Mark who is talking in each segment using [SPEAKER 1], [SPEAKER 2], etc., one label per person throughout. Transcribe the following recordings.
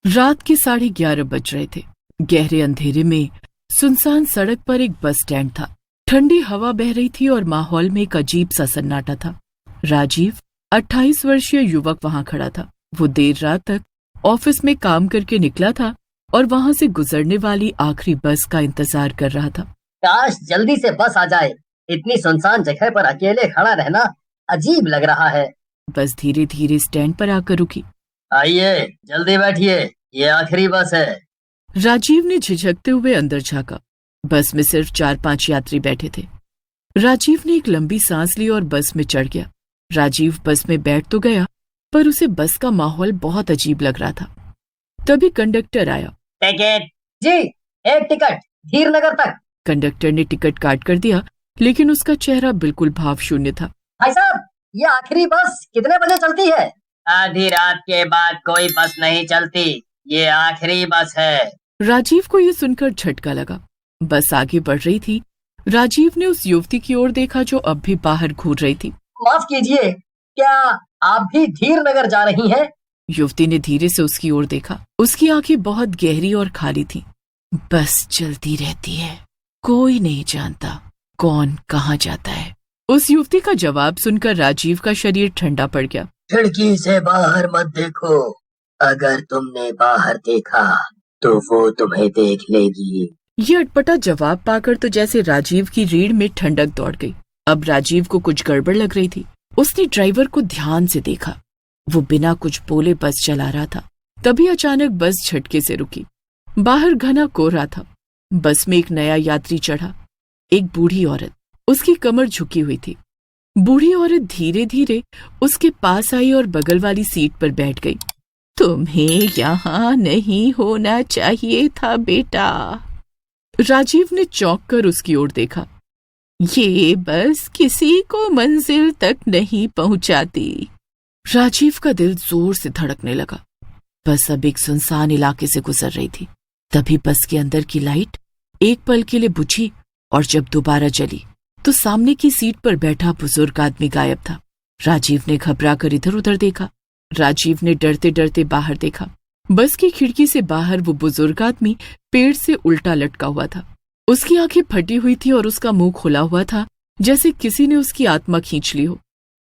[SPEAKER 1] रात के 11:30 बज रहे थे। गहरे अंधेरे में सुनसान सड़क पर एक बस स्टैंड था। ठंडी हवा बह रही थी और माहौल में एक अजीब सा सन्नाटा था। राजीव 28 वर्षीय युवक वहां खड़ा था। वो देर रात तक ऑफिस में काम करके निकला था और वहां से गुजरने वाली आखिरी बस का इंतजार कर रहा था।
[SPEAKER 2] काश जल्दी से बस आ जाए। इतनी सुनसान जगह पर अकेले खड़ा रहना अजीब लग रहा है।
[SPEAKER 1] बस धीरे धीरे स्टैंड पर आकर रुकी।
[SPEAKER 2] आइए, जल्दी बैठिए, ये आखिरी बस है।
[SPEAKER 1] राजीव ने झिझकते हुए अंदर झांका। बस में सिर्फ 4-5 यात्री बैठे थे। राजीव ने एक लंबी सांस ली और बस में चढ़ गया। राजीव बस में बैठ तो गया, पर उसे बस का माहौल बहुत अजीब लग रहा था। तभी कंडक्टर आया।
[SPEAKER 2] टिकट जी, एक टिकट धीरनगर तक।
[SPEAKER 1] कंडक्टर ने टिकट काट कर दिया, लेकिन उसका चेहरा बिल्कुल भाव शून्य था।
[SPEAKER 2] भाई साहब, ये आखिरी बस कितने बजे चलती है? आधी रात के बाद कोई बस नहीं चलती, ये आखिरी बस है।
[SPEAKER 1] राजीव को यह सुनकर झटका लगा। बस आगे बढ़ रही थी। राजीव ने उस युवती की ओर देखा जो अब भी बाहर घूर रही थी।
[SPEAKER 2] माफ कीजिए, क्या आप भी धीरनगर जा रही हैं?
[SPEAKER 1] युवती ने धीरे से उसकी ओर देखा। उसकी आंखें बहुत गहरी और खाली थीं। बस चलती रहती है, कोई नहीं जानता कौन कहाँ जाता है। उस युवती का जवाब सुनकर राजीव का शरीर ठंडा पड़ गया।
[SPEAKER 2] खिड़की से बाहर मत देखो, अगर तुमने बाहर देखा तो वो तुम्हें देख लेगी।
[SPEAKER 1] ये अटपटा जवाब पाकर तो जैसे राजीव की रीढ़ में ठंडक दौड़ गई। अब राजीव को कुछ गड़बड़ लग रही थी। उसने ड्राइवर को ध्यान से देखा। वो बिना कुछ बोले बस चला रहा था। तभी अचानक बस झटके से रुकी। बाहर घना कोहरा था। बस में एक नया यात्री चढ़ा, एक बूढ़ी औरत। उसकी कमर झुकी हुई थी। बूढ़ी औरत धीरे धीरे उसके पास आई और बगल वाली सीट पर बैठ गई। तुम्हें यहाँ नहीं होना चाहिए था बेटा। राजीव ने चौंक कर उसकी ओर देखा। ये बस किसी को मंजिल तक नहीं पहुंचाती। राजीव का दिल जोर से धड़कने लगा। बस अब एक सुनसान इलाके से गुजर रही थी। तभी बस के अंदर की लाइट एक पल के लिए बुझी और जब दोबारा जली तो सामने की सीट पर बैठा बुजुर्ग आदमी गायब था। राजीव ने घबरा कर इधर उधर देखा। राजीव ने डरते डरते बाहर देखा। बस की खिड़की से बाहर वो बुजुर्ग आदमी पेड़ से उल्टा लटका हुआ था। उसकी आंखें फटी हुई थी और उसका मुंह खुला हुआ था, जैसे किसी ने उसकी आत्मा खींच ली हो।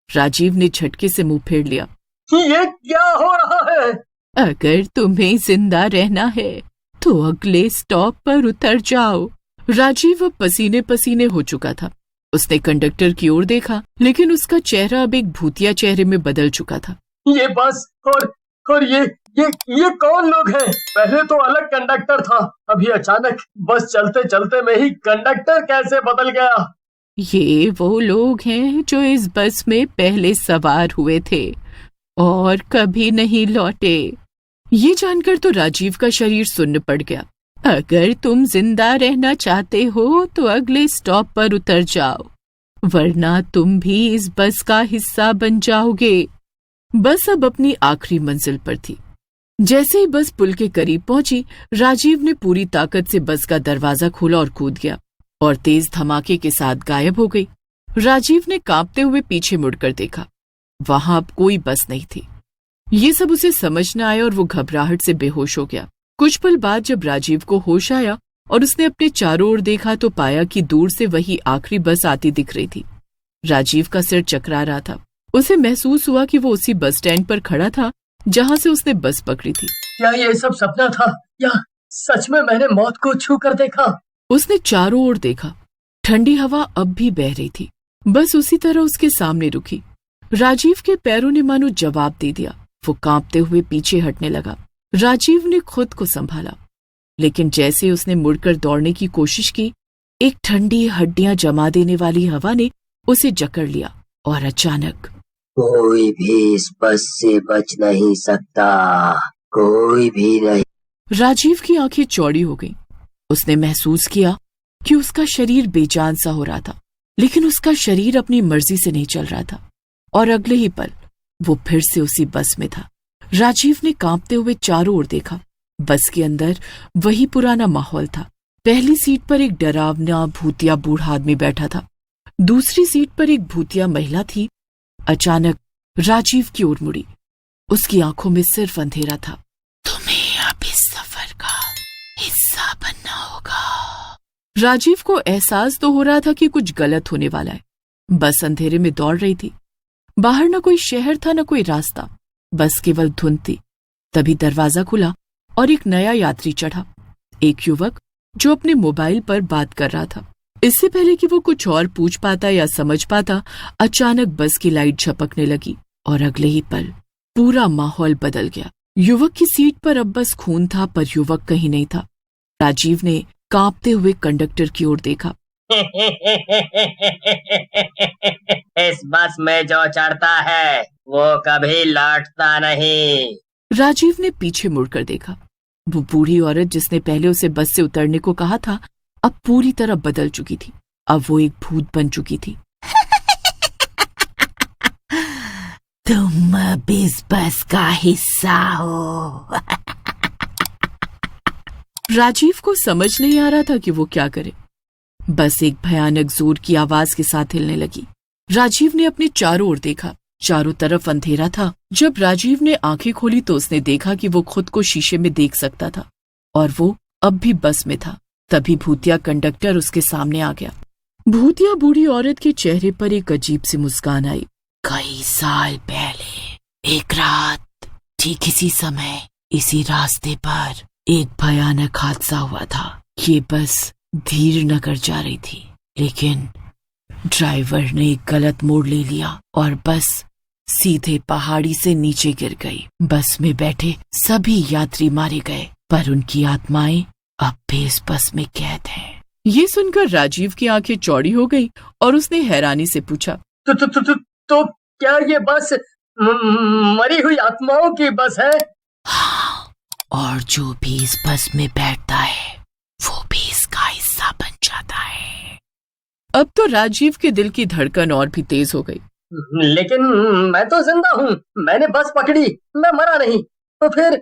[SPEAKER 1] राजीव ने झटके से मुंह फेर लिया।
[SPEAKER 2] ये क्या हो रहा है?
[SPEAKER 1] अगर तुम्हें जिंदा रहना है तो अगले स्टॉप पर उतर जाओ। राजीव अब पसीने पसीने हो चुका था। उसने कंडक्टर की ओर देखा, लेकिन उसका चेहरा अब एक भूतिया चेहरे में बदल चुका था।
[SPEAKER 2] ये बस और ये कौन लोग हैं? पहले तो अलग कंडक्टर था, अभी अचानक बस चलते चलते में ही कंडक्टर कैसे बदल गया?
[SPEAKER 1] ये वो लोग हैं जो इस बस में पहले सवार हुए थे और कभी नहीं लौटे। ये जानकर तो राजीव का शरीर सुन्न पड़ गया। अगर तुम जिंदा रहना चाहते हो तो अगले स्टॉप पर उतर जाओ, वरना तुम भी इस बस का हिस्सा बन जाओगे। बस अब अपनी आखिरी मंजिल पर थी। जैसे ही बस पुल के करीब पहुंची, राजीव ने पूरी ताकत से बस का दरवाजा खोला और कूद गया और तेज धमाके के साथ गायब हो गई। राजीव ने कांपते हुए पीछे मुड़कर देखा। वहां अब कोई बस नहीं थी। ये सब उसे समझ न आया और वो घबराहट से बेहोश हो गया। कुछ पल बाद जब राजीव को होश आया और उसने अपने चारों ओर देखा तो पाया कि दूर से वही आखिरी बस आती दिख रही थी। राजीव का सिर चकरा रहा था। उसे महसूस हुआ कि वो उसी बस स्टैंड पर खड़ा था जहां से उसने बस पकड़ी थी।
[SPEAKER 2] क्या ये सब सपना था या सच में मैंने मौत को छू कर देखा?
[SPEAKER 1] उसने चारों ओर देखा। ठंडी हवा अब भी बह रही थी। बस उसी तरह उसके सामने रुकी। राजीव के पैरों ने मानो जवाब दे दिया। वो कांपते हुए पीछे हटने लगा। राजीव ने खुद को संभाला, लेकिन जैसे उसने मुड़कर दौड़ने की कोशिश की, एक ठंडी हड्डियां जमा देने वाली हवा ने उसे जकड़ लिया और अचानक
[SPEAKER 2] कोई भी इस बस से बच नहीं सकता, कोई भी नहीं।
[SPEAKER 1] राजीव की आंखें चौड़ी हो गईं। उसने महसूस किया कि उसका शरीर बेजान सा हो रहा था, लेकिन उसका शरीर अपनी मर्जी से नहीं चल रहा था और अगले ही पल वो फिर से उसी बस में था। राजीव ने कांपते हुए चारों ओर देखा। बस के अंदर वही पुराना माहौल था। पहली सीट पर एक डरावना भूतिया बूढ़ा आदमी बैठा था। दूसरी सीट पर एक भूतिया महिला थी। अचानक राजीव की ओर मुड़ी। उसकी आंखों में सिर्फ अंधेरा था। तुम्हें हिस्सा बनना होगा। राजीव को एहसास तो हो रहा था कि कुछ गलत होने वाला है। बस अंधेरे में दौड़ रही थी। बाहर न कोई शहर था न कोई रास्ता, बस केवल धुंध थी। तभी दरवाजा खुला और एक नया यात्री चढ़ा, एक युवक जो अपने मोबाइल पर बात कर रहा था। इससे पहले कि वो कुछ और पूछ पाता या समझ पाता, अचानक बस की लाइट झपकने लगी और अगले ही पल पूरा माहौल बदल गया। युवक की सीट पर अब बस खून था, पर युवक कहीं नहीं था। राजीव ने कांपते हुए कंडक्टर की ओर देखा।
[SPEAKER 3] इस बस में जो चढ़ता है वो कभी लौटता नहीं।
[SPEAKER 1] राजीव ने पीछे मुड़कर देखा। वो बूढ़ी औरत जिसने पहले उसे बस से उतरने को कहा था, अब पूरी तरह बदल चुकी थी। अब वो एक भूत बन चुकी थी। तुम अब इस बस का हिस्सा हो। राजीव को समझ नहीं आ रहा था कि वो क्या करे। बस एक भयानक जोर की आवाज के साथ हिलने लगी। राजीव ने अपने चारों ओर देखा। चारों तरफ अंधेरा था। जब राजीव ने आंखें खोली तो उसने देखा कि वो खुद को शीशे में देख सकता था और वो अब भी बस में था। तभी भूतिया कंडक्टर उसके सामने आ गया। भूतिया बूढ़ी औरत के चेहरे पर एक अजीब सी मुस्कान आई। कई साल पहले एक रात ठीक इसी समय इसी रास्ते पर एक भयानक हादसा हुआ था। ये बस धीरनगर जा रही थी, लेकिन ड्राइवर ने एक गलत मोड़ ले लिया और बस सीधे पहाड़ी से नीचे गिर गई। बस में बैठे सभी यात्री मारे गए, पर उनकी आत्माएं अब भी इस बस में कैद हैं। ये सुनकर राजीव की आंखें चौड़ी हो गई और उसने हैरानी से पूछा,
[SPEAKER 2] तो क्या ये बस मरी हुई आत्माओं की बस है?
[SPEAKER 1] हाँ, और जो भी इस बस में बैठता है वो भी इसका हिस्सा बन जाता है। अब तो राजीव के दिल की धड़कन और भी तेज हो गई।
[SPEAKER 2] लेकिन मैं तो जिंदा हूँ, मैंने बस पकड़ी, मैं मरा नहीं। तो फिर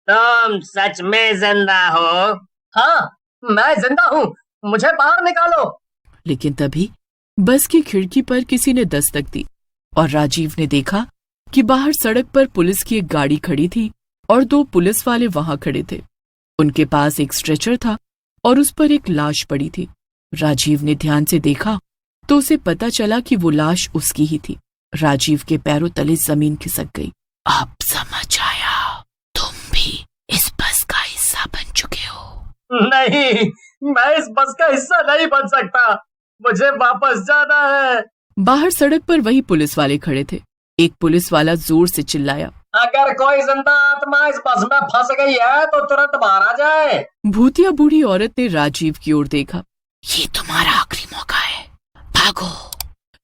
[SPEAKER 3] तुम सच में जिंदा हो?
[SPEAKER 2] हाँ, मैं जिंदा हूँ, मुझे बाहर निकालो।
[SPEAKER 1] लेकिन तभी बस की खिड़की पर किसी ने दस्तक दी और राजीव ने देखा कि बाहर सड़क पर पुलिस की एक गाड़ी खड़ी थी और दो पुलिस वाले वहां खड़े थे। उनके पास एक स्ट्रेचर था और उस पर एक लाश पड़ी थी। राजीव ने ध्यान से देखा तो उसे पता चला कि वो लाश उसकी ही थी। राजीव के पैरों तले जमीन खिसक गई। अब समझ आया, तुम भी इस बस का हिस्सा बन चुके हो।
[SPEAKER 2] नहीं, मैं इस बस का हिस्सा नहीं बन सकता, मुझे वापस जाना है।
[SPEAKER 1] बाहर सड़क पर वही पुलिस वाले खड़े थे। एक पुलिस वाला जोर से चिल्लाया,
[SPEAKER 2] अगर कोई जिंदा आत्मा इस बस में फंस गई है तो तुरंत बाहर आ जाए।
[SPEAKER 1] भूतिया बूढ़ी औरत ने राजीव की ओर देखा। ये तुम्हारा आखिरी मौका है, भागो।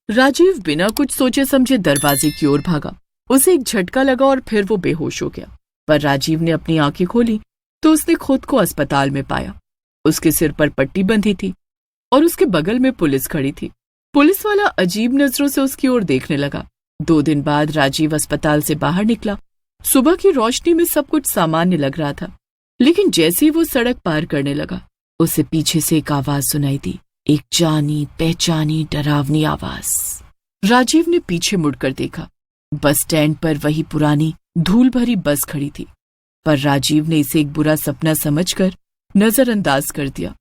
[SPEAKER 1] राजीव बिना कुछ सोचे समझे दरवाजे की ओर भागा। उसे एक झटका लगा और फिर वो बेहोश हो गया। पर राजीव ने अपनी आंखें खोली तो उसने खुद को अस्पताल में पाया। उसके सिर पर पट्टी बंधी थी और उसके बगल में पुलिस खड़ी थी। पुलिस वाला अजीब नजरों से उसकी ओर देखने लगा। 2 दिन बाद राजीव अस्पताल से बाहर निकला। सुबह की रोशनी में सब कुछ सामान्य लग रहा था, लेकिन जैसे ही वो सड़क पार करने लगा उसे पीछे से एक आवाज सुनाई दी, एक जानी पहचानी डरावनी आवाज। राजीव ने पीछे मुड़कर देखा। बस स्टैंड पर वही पुरानी धूल भरी बस खड़ी थी, पर राजीव ने इसे एक बुरा सपना समझकर नजरअंदाज कर दिया।